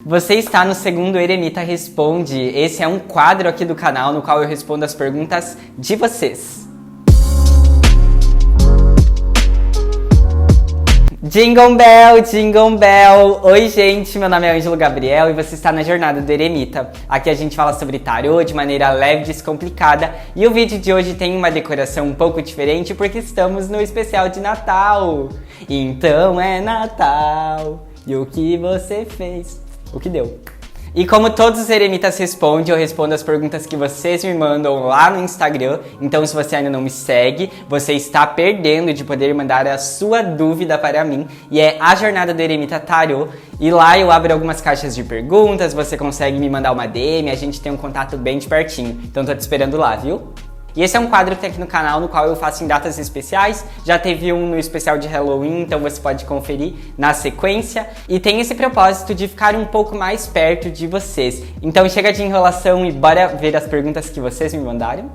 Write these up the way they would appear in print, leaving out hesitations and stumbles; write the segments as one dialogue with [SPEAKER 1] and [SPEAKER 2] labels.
[SPEAKER 1] Você está no segundo Eremita Responde. Esse é um quadro aqui do canal no qual eu respondo as perguntas de vocês. Jingle Bell, Jingle Bell! Oi gente, meu nome é Ângelo Gabriel e você está na Jornada do Eremita. Aqui a gente fala sobre tarô de maneira leve e descomplicada e o vídeo de hoje tem uma decoração um pouco diferente porque estamos no especial de Natal. Então é Natal e o que você fez? O que deu? E como todos os Eremitas respondem, eu respondo as perguntas que vocês me mandam lá no Instagram. Então se você ainda não me segue, você está perdendo de poder mandar a sua dúvida para mim. E é a Jornada do Eremita Tarô. E lá eu abro algumas caixas de perguntas, você consegue me mandar uma DM, a gente tem um contato bem de pertinho. Então tô te esperando lá, viu? E esse é um quadro que tem aqui no canal no qual eu faço em datas especiais. Já teve um no especial de Halloween, então você pode conferir na sequência. E tem esse propósito de ficar um pouco mais perto de vocês. Então chega de enrolação e bora ver as perguntas que vocês me mandaram?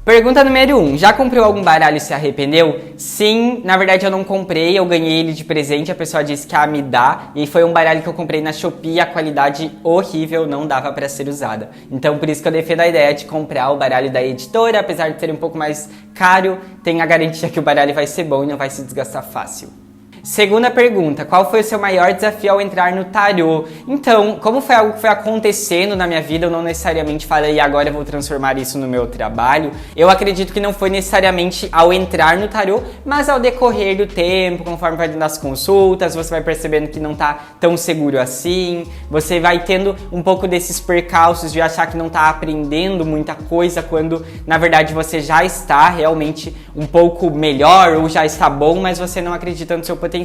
[SPEAKER 1] Pergunta número 1. Já comprou algum baralho e se arrependeu? Sim, na verdade eu não comprei, eu ganhei ele de presente, a pessoa disse que ia me dar, e foi um baralho que eu comprei na Shopee, a qualidade horrível, não dava pra ser usada. Então por isso que eu defendo a ideia de comprar o baralho da editora, apesar de ser um pouco mais caro, tem a garantia que o baralho vai ser bom e não vai se desgastar fácil. Segunda pergunta, qual foi o seu maior desafio ao entrar no tarô? Então, como foi algo que foi acontecendo na minha vida, eu não necessariamente falei agora eu vou transformar isso no meu trabalho. Eu acredito que não foi necessariamente ao entrar no tarô, mas ao decorrer do tempo, conforme vai dando as consultas, você vai percebendo que não tá tão seguro assim, você vai tendo um pouco desses percalços de achar que não tá aprendendo muita coisa, quando na verdade você já está realmente um pouco melhor ou já está bom, mas você não acredita no seu potencial.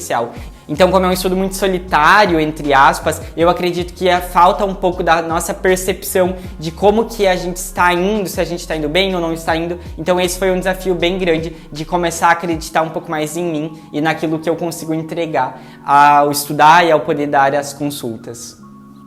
[SPEAKER 1] Então, como é um estudo muito solitário, entre aspas, eu acredito que falta um pouco da nossa percepção de como que a gente está indo, se a gente está indo bem ou não está indo. Então esse foi um desafio bem grande de começar a acreditar um pouco mais em mim e naquilo que eu consigo entregar ao estudar e ao poder dar as consultas.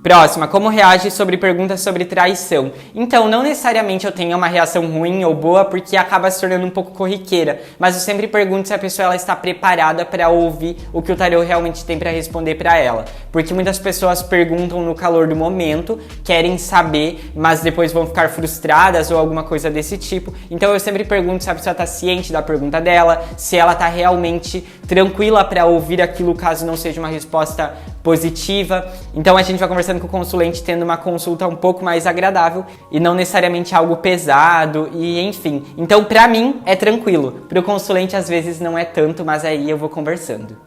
[SPEAKER 1] Próxima, como reage sobre perguntas sobre traição? Então, não necessariamente eu tenho uma reação ruim ou boa, porque acaba se tornando um pouco corriqueira, mas eu sempre pergunto se a pessoa ela está preparada para ouvir o que o tarô realmente tem para responder para ela. Porque muitas pessoas perguntam no calor do momento, querem saber, mas depois vão ficar frustradas ou alguma coisa desse tipo. Então eu sempre pergunto se a pessoa está ciente da pergunta dela, se ela está realmente tranquila para ouvir aquilo caso não seja uma resposta positiva. Então a gente vai conversando com o consulente, tendo uma consulta um pouco mais agradável e não necessariamente algo pesado e enfim. Então pra mim é tranquilo, pro consulente às vezes não é tanto, mas aí eu vou conversando.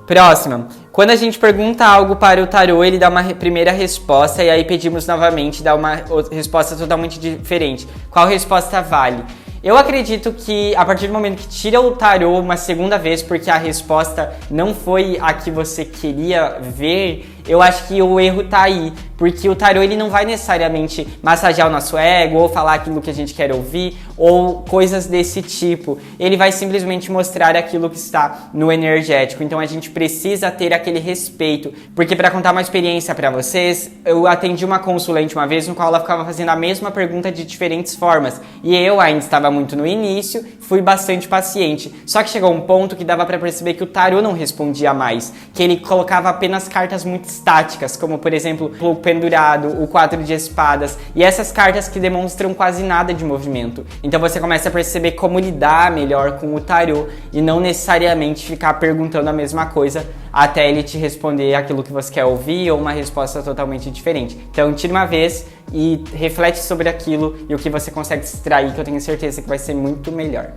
[SPEAKER 1] Próxima, quando a gente pergunta algo para o tarô, ele dá uma primeira resposta e aí pedimos novamente, dá uma resposta totalmente diferente. Qual resposta vale? Eu acredito que a partir do momento que tira o tarô uma segunda vez porque a resposta não foi a que você queria ver, eu acho que o erro tá aí, porque o tarô ele não vai necessariamente massagear o nosso ego ou falar aquilo que a gente quer ouvir ou coisas desse tipo. Ele vai simplesmente mostrar aquilo que está no energético. Então a gente precisa ter aquele respeito, porque para contar uma experiência para vocês, eu atendi uma consulente uma vez no qual ela ficava fazendo a mesma pergunta de diferentes formas e eu ainda estava muito no início, fui bastante paciente. Só que chegou um ponto que dava para perceber que o tarô não respondia mais, que ele colocava apenas cartas muito estáticas, como por exemplo o pendurado, o 4 de espadas e essas cartas que demonstram quase nada de movimento. Então você começa a perceber como lidar melhor com o tarô e não necessariamente ficar perguntando a mesma coisa até ele te responder aquilo que você quer ouvir ou uma resposta totalmente diferente. Então tira uma vez e reflete sobre aquilo e o que você consegue extrair, que eu tenho certeza que vai ser muito melhor.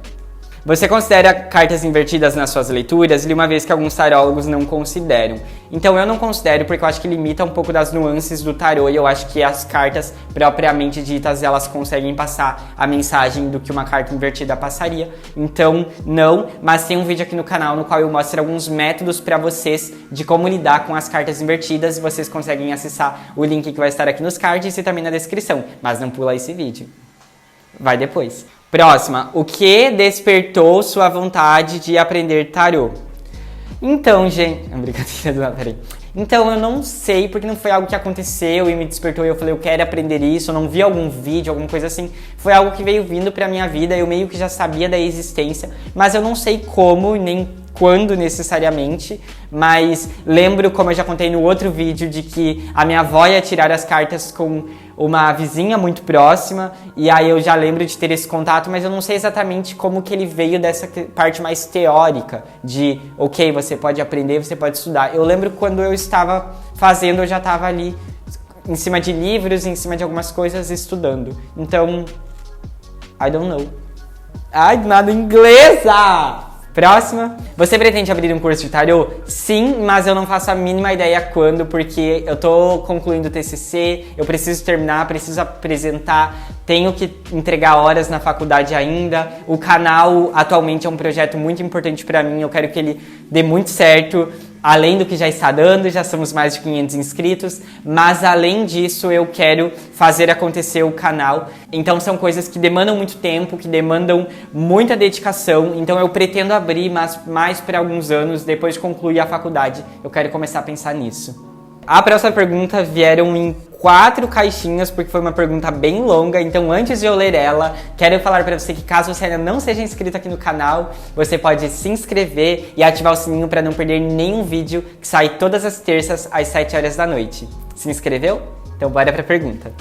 [SPEAKER 1] Você considera cartas invertidas nas suas leituras? Li uma vez que alguns tarólogos não consideram. Então eu não considero porque eu acho que limita um pouco das nuances do tarô e eu acho que as cartas propriamente ditas elas conseguem passar a mensagem do que uma carta invertida passaria. Então não, mas tem um vídeo aqui no canal no qual eu mostro alguns métodos para vocês de como lidar com as cartas invertidas e vocês conseguem acessar o link que vai estar aqui nos cards e também na descrição, mas não pula esse vídeo. Vai depois. Próxima, o que despertou sua vontade de aprender tarô? Então, gente... Brincadeira, peraí. Então, eu não sei, porque não foi algo que aconteceu e me despertou e eu falei, eu quero aprender isso, eu não vi algum vídeo, alguma coisa assim. Foi algo que veio vindo pra minha vida, eu meio que já sabia da existência, mas eu não sei como, nem quando necessariamente, mas lembro, como eu já contei no outro vídeo, de que a minha avó ia tirar as cartas com uma vizinha muito próxima, e aí eu já lembro de ter esse contato, mas eu não sei exatamente como que ele veio dessa parte mais teórica, de, ok, você pode aprender, você pode estudar. Eu lembro quando eu estava fazendo, eu já estava ali em cima de livros, em cima de algumas coisas, estudando. Então, I don't know. Ai, nada inglesa! Próxima. Você pretende abrir um curso de tarô? Sim, mas eu não faço a mínima ideia quando, porque eu tô concluindo o TCC, eu preciso terminar, preciso apresentar, tenho que entregar horas na faculdade ainda. O canal atualmente é um projeto muito importante pra mim, eu quero que ele dê muito certo. Além do que já está dando, já somos mais de 500 inscritos, mas além disso eu quero fazer acontecer o canal. Então são coisas que demandam muito tempo, que demandam muita dedicação, então eu pretendo abrir, mas mais para alguns anos, depois de concluir a faculdade, eu quero começar a pensar nisso. A próxima pergunta vieram em 4 caixinhas, porque foi uma pergunta bem longa, então antes de eu ler ela, quero falar para você que caso você ainda não seja inscrito aqui no canal, você pode se inscrever e ativar o sininho para não perder nenhum vídeo que sai todas as terças às 7 horas da noite. Se inscreveu? Então bora para a pergunta.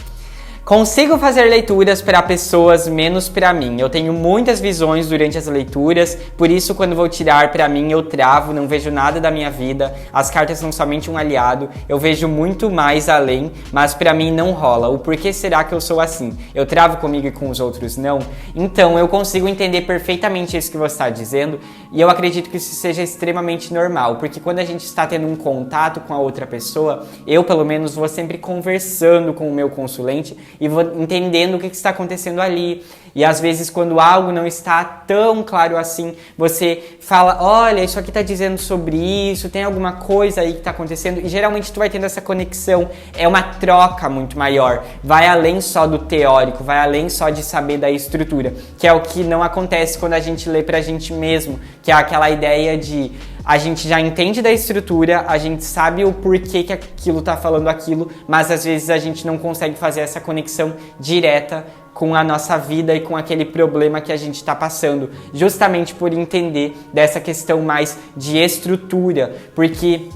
[SPEAKER 1] Consigo fazer leituras para pessoas menos para mim. Eu tenho muitas visões durante as leituras, por isso quando vou tirar para mim eu travo, não vejo nada da minha vida. As cartas são somente um aliado. Eu vejo muito mais além, mas para mim não rola. O porquê será que eu sou assim? Eu travo comigo e com os outros não? Então eu consigo entender perfeitamente isso que você está dizendo e eu acredito que isso seja extremamente normal, porque quando a gente está tendo um contato com a outra pessoa, eu pelo menos vou sempre conversando com o meu consulente e vou entendendo o que está acontecendo ali. E às vezes quando algo não está tão claro assim, você fala, olha, isso aqui está dizendo sobre isso, tem alguma coisa aí que está acontecendo, e geralmente tu vai tendo essa conexão, é uma troca muito maior, vai além só do teórico, vai além só de saber da estrutura, que é o que não acontece quando a gente lê pra gente mesmo, que é aquela ideia de a gente já entende da estrutura, a gente sabe o porquê que aquilo tá falando aquilo, mas às vezes a gente não consegue fazer essa conexão direta com a nossa vida e com aquele problema que a gente está passando, justamente por entender dessa questão mais de estrutura, porque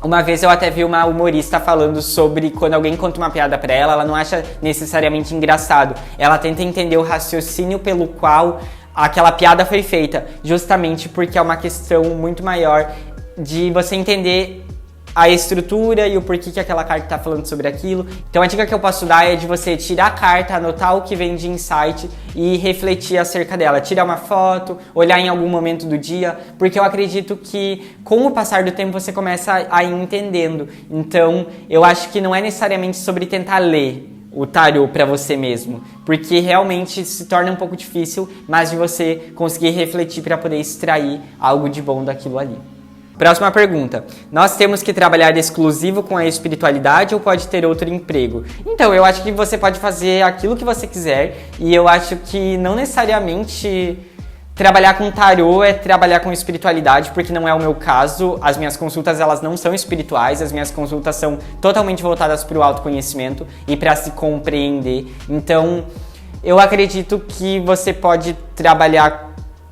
[SPEAKER 1] uma vez eu até vi uma humorista falando sobre quando alguém conta uma piada pra ela, ela não acha necessariamente engraçado, ela tenta entender o raciocínio pelo qual aquela piada foi feita, justamente porque é uma questão muito maior de você entender a estrutura e o porquê que aquela carta está falando sobre aquilo. Então a dica que eu posso dar é de você tirar a carta, anotar o que vem de insight e refletir acerca dela. Tirar uma foto, olhar em algum momento do dia, porque eu acredito que com o passar do tempo você começa a ir entendendo. Então eu acho que não é necessariamente sobre tentar ler o tarô para você mesmo, porque realmente se torna um pouco difícil, mas de você conseguir refletir para poder extrair algo de bom daquilo ali. Próxima pergunta. Nós temos que trabalhar exclusivo com a espiritualidade ou pode ter outro emprego? Então, eu acho que você pode fazer aquilo que você quiser e eu acho que não necessariamente trabalhar com tarô é trabalhar com espiritualidade, porque não é o meu caso. As minhas consultas, elas não são espirituais, as minhas consultas são totalmente voltadas para o autoconhecimento e para se compreender. Então, eu acredito que você pode trabalhar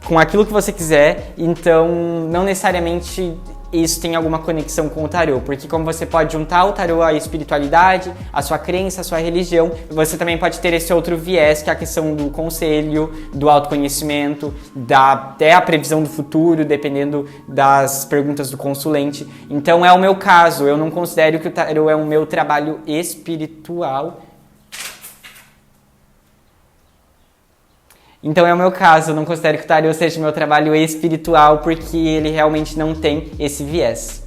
[SPEAKER 1] com aquilo que você quiser, então não necessariamente isso tem alguma conexão com o tarô, porque como você pode juntar o tarô à espiritualidade, a sua crença, a sua religião, você também pode ter esse outro viés, que é a questão do conselho, do autoconhecimento, até a previsão do futuro, dependendo das perguntas do consulente. Então é o meu caso, eu não considero que o tarô é o meu trabalho espiritual. Então é o meu caso, eu não considero que o tarô seja o meu trabalho espiritual, porque ele realmente não tem esse viés.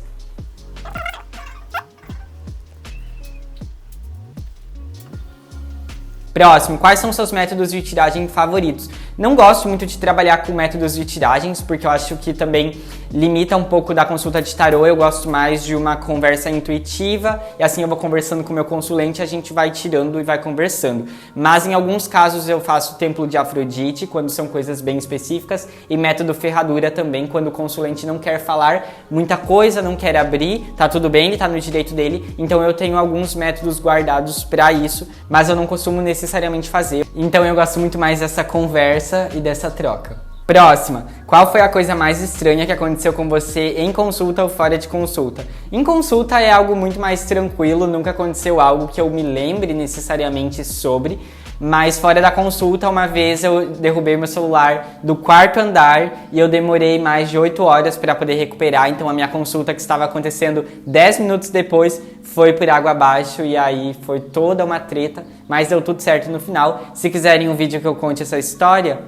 [SPEAKER 1] Próximo, quais são seus métodos de tiragem favoritos? Não gosto muito de trabalhar com métodos de tiragens, porque eu acho que também limita um pouco da consulta de tarô. Eu gosto mais de uma conversa intuitiva, e assim eu vou conversando com o meu consulente, a gente vai tirando e vai conversando. Mas em alguns casos eu faço templo de Afrodite, quando são coisas bem específicas, e método ferradura também, quando o consulente não quer falar muita coisa, não quer abrir, tá tudo bem, ele tá no direito dele, então eu tenho alguns métodos guardados para isso, mas eu não costumo necessariamente fazer. Então eu gosto muito mais dessa conversa e dessa troca. Próxima. Qual foi a coisa mais estranha que aconteceu com você em consulta ou fora de consulta? Em consulta é algo muito mais tranquilo, nunca aconteceu algo que eu me lembre necessariamente sobre, mas fora da consulta, uma vez eu derrubei meu celular do quarto andar e eu demorei mais de 8 horas para poder recuperar, então a minha consulta que estava acontecendo 10 minutos depois foi por água abaixo e aí foi toda uma treta, mas deu tudo certo no final. Se quiserem um vídeo que eu conte essa história,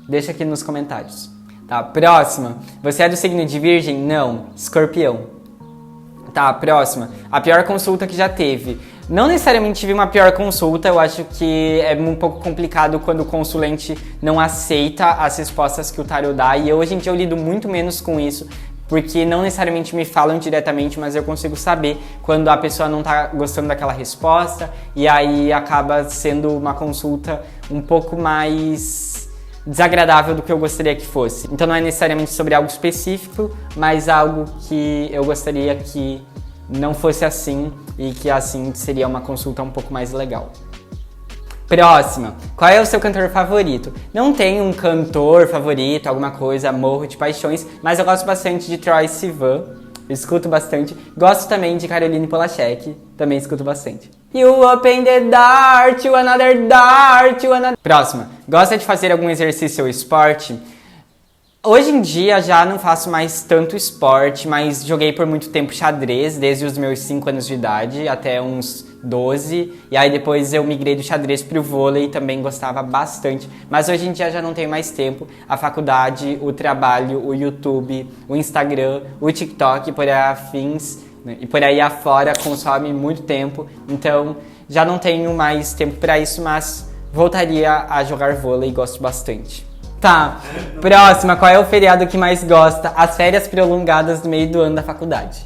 [SPEAKER 1] deixa aqui nos comentários. Tá, próxima. Você é do signo de Virgem? Não. Escorpião. Tá, próxima. A pior consulta que já teve. Não necessariamente tive uma pior consulta, eu acho que é um pouco complicado quando o consulente não aceita as respostas que o tarot dá, e hoje em dia eu lido muito menos com isso, porque não necessariamente me falam diretamente, mas eu consigo saber quando a pessoa não tá gostando daquela resposta, e aí acaba sendo uma consulta um pouco mais desagradável do que eu gostaria que fosse. Então não é necessariamente sobre algo específico, mas algo que eu gostaria que não fosse assim e que assim seria uma consulta um pouco mais legal. Próxima. Qual é o seu cantor favorito? Não tenho um cantor favorito, alguma coisa, morro de paixões, mas eu gosto bastante de Troye Sivan, escuto bastante. Gosto também de Caroline Polachek, também escuto bastante. You open the door to another door to another... Próxima. Gosta de fazer algum exercício ou esporte? Hoje em dia já não faço mais tanto esporte, mas joguei por muito tempo xadrez, desde os meus 5 anos de idade até uns 12. E aí depois eu migrei do xadrez pro vôlei e também gostava bastante. Mas hoje em dia já não tenho mais tempo. A faculdade, o trabalho, o YouTube, o Instagram, o TikTok, por aí afins, né? E por aí afora consome muito tempo. Então já não tenho mais tempo para isso, mas voltaria a jogar vôlei e gosto bastante. Tá, próxima, qual é o feriado que mais gosta? As férias prolongadas no meio do ano da faculdade.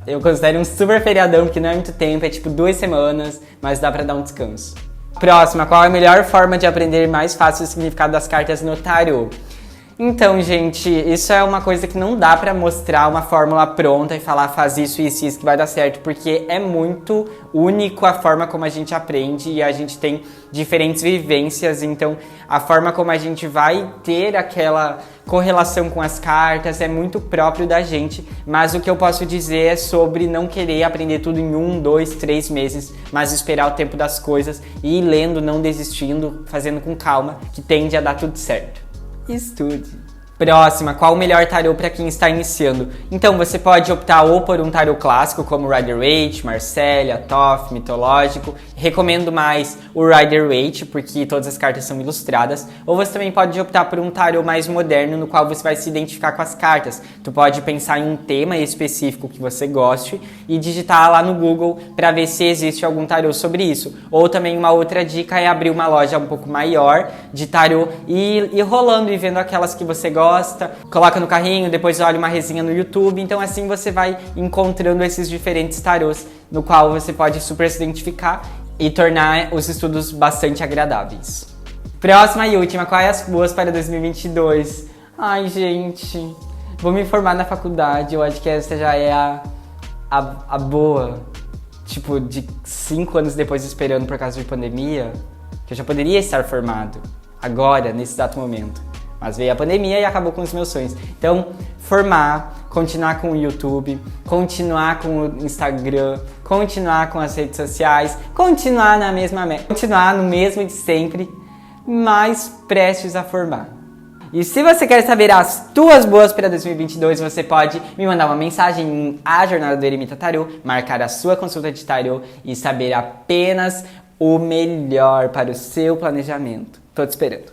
[SPEAKER 1] Eu considero um super feriadão, porque não é muito tempo, é tipo 2 semanas, mas dá pra dar um descanso. Próxima, qual é a melhor forma de aprender mais fácil o significado das cartas no tarô? Então, gente, isso é uma coisa que não dá pra mostrar uma fórmula pronta e falar faz isso e isso que vai dar certo, porque é muito único a forma como a gente aprende e a gente tem diferentes vivências, então a forma como a gente vai ter aquela correlação com as cartas é muito próprio da gente, mas o que eu posso dizer é sobre não querer aprender tudo em 1, 2, 3 meses, mas esperar o tempo das coisas e ir lendo, não desistindo, fazendo com calma, que tende a dar tudo certo. Estude. Próxima, qual o melhor tarô para quem está iniciando? Então, você pode optar ou por um tarô clássico como Rider-Waite, Marcélia, Thoth, mitológico. Recomendo mais o Rider-Waite, porque todas as cartas são ilustradas. Ou você também pode optar por um tarô mais moderno, no qual você vai se identificar com as cartas. Tu pode pensar em um tema específico que você goste e digitar lá no Google para ver se existe algum tarô sobre isso. Ou também uma outra dica é abrir uma loja um pouco maior de tarô e ir rolando e vendo aquelas que você gosta, coloca no carrinho, depois olha uma resenha no YouTube, então assim você vai encontrando esses diferentes tarôs no qual você pode super se identificar e tornar os estudos bastante agradáveis. Próxima e última, quais as boas para 2022? Ai, gente, vou me formar na faculdade, eu acho que essa já é a boa, tipo, de 5 anos depois esperando por causa de pandemia, que eu já poderia estar formado, agora, nesse exato momento. Mas veio a pandemia e acabou com os meus sonhos. Então, formar, continuar com o YouTube, continuar com o Instagram, continuar com as redes sociais, continuar na mesma meta, continuar no mesmo de sempre, mas prestes a formar. E se você quer saber as tuas boas para 2022, você pode me mandar uma mensagem em A Jornada do Eremita Tarô, marcar a sua consulta de tarô e saber apenas o melhor para o seu planejamento. Tô te esperando.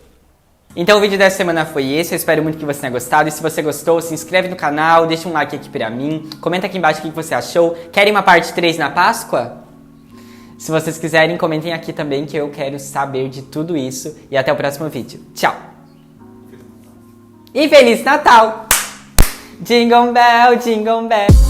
[SPEAKER 1] Então o vídeo dessa semana foi esse, eu espero muito que você tenha gostado, e se você gostou, se inscreve no canal, deixa um like aqui pra mim, comenta aqui embaixo o que você achou. Querem uma parte 3 na Páscoa? Se vocês quiserem, comentem aqui também que eu quero saber de tudo isso, e até o próximo vídeo. Tchau! E Feliz Natal! Jingle Bell, Jingle Bell!